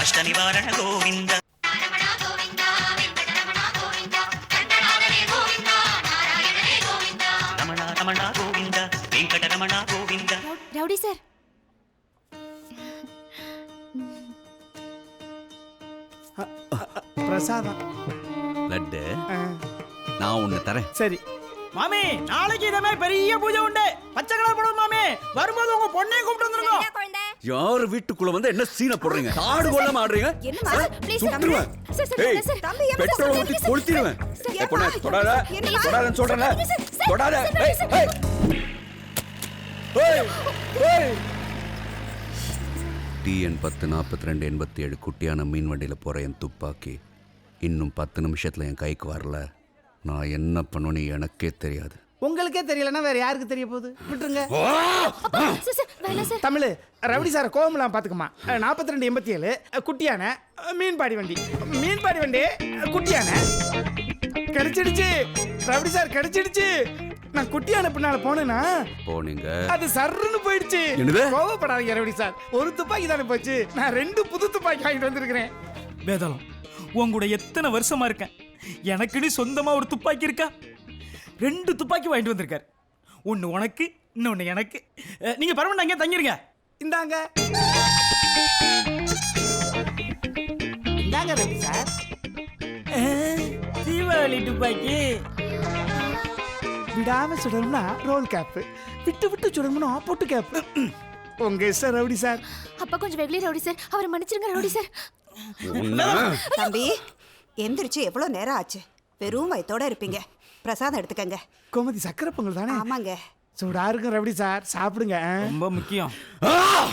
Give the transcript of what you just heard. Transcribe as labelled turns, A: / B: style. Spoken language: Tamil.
A: கஷ்ட நிவாரண கோவிந்த. ரமணா ரமணா கோவிந்த, வெங்கட ரமணா கோவிந்த.
B: ரவுடி சார்,
C: பிரசாதம்
D: லட்டு நான் ஒண்ணு தரேன்.
C: சரி
E: மாமி, நாளைக்கு இதே மாதிரி பெரிய பூஜை உண்டு. பச்சை கலர் போடுவோம் மாமி. வரும்போது உங்க பொண்ணையும் கூப்பிட்டு வந்துருங்க.
D: யாரு வீட்டுக்குள்ள வந்து என்ன சீனை போடுறீங்க? காடு கொள்ளாம ஆடுறீங்க? சுட்டுருவேன். ஏய், பெட்ரோல் ஊத்தி கொளுத்திடுவேன். ஏய் பொண்ணே, தொடாத. தொடாதன்னு சொல்றேன்ல. தொடாத. ஏய், ஏய். ஏய், ஏய். TN 104287 குட்டியான மீன் வண்டியில போற என் துப்பாக்கி இன்னும் 10 நிமிஷத்துல என் கைக்கு வரல. நான் என்ன பண்ணுன்னு எனக்கே தெரியாது.
C: உங்களுக்கே தெரியலன்னா வேற யாருக்கு தெரிய போகுது? விட்டுருங்க.
B: சார்
C: தமிழ் ரவுடி சார் கோவமெல்லாம் பார்த்துக்குமா. 4287 குட்டியான மீன்பாடி வண்டி. மீன்பாடி வண்டி குட்டியான கிடைச்சிடுச்சு. Rowdy sir கிடைச்சிடுச்சு. நான் குட்டியான பின்னால போனேன்னா
D: போனீங்க,
C: அது சர்ன்னு போயிடுச்சு.
D: என்னது?
C: கோவப்படாதீங்க ரவுடி சார். ஒரு துப்பாக்கி தானே போச்சு. நான் 2 புது துப்பாக்கி வாங்கிட்டு வந்திருக்கிறேன்.
E: வேதாளம், உன் கூட எத்தனை வருஷமா இருக்கேன். எனக்குன்னு சொந்தமா ஒரு துப்பாக்கி இருக்கா? 2 துப்பாக்கி வாங்கிட்டு வந்திருக்காரு. ஒன்னு உனக்கு, இன்னொன்னு எனக்கு. நீங்க பரவாயில்ல, அங்கே தங்கிருங்க.
C: இந்தாங்க இந்தாங்க ரவுடி சார்.
E: தீபாவளி துப்பாக்கி.
C: விடாம சுடணும்னா ரோல் கேப், விட்டு விட்டு சுடணும்னா பொட்டு கேப். உங்க இஷ்டம் ரவுடி சார்.
B: அப்பா கொஞ்சம் வெகுளி ரவுடி சார், அவரை மன்னிச்சிருங்க ரவுடி சார்.
F: தம்பி, எந்திரிச்சு எவ்வளவு நேரம் ஆச்சு? வெறும் வயித்தோட இருப்பீங்க. பிரசாதம் எடுத்துக்கங்க.
C: கோமதி சக்கரை பொங்கல் தானே?
F: ஆமாங்க.
C: சூடா இருக்கும் ரவுடி சார், சாப்பிடுங்க.
E: ரொம்ப முக்கியம்.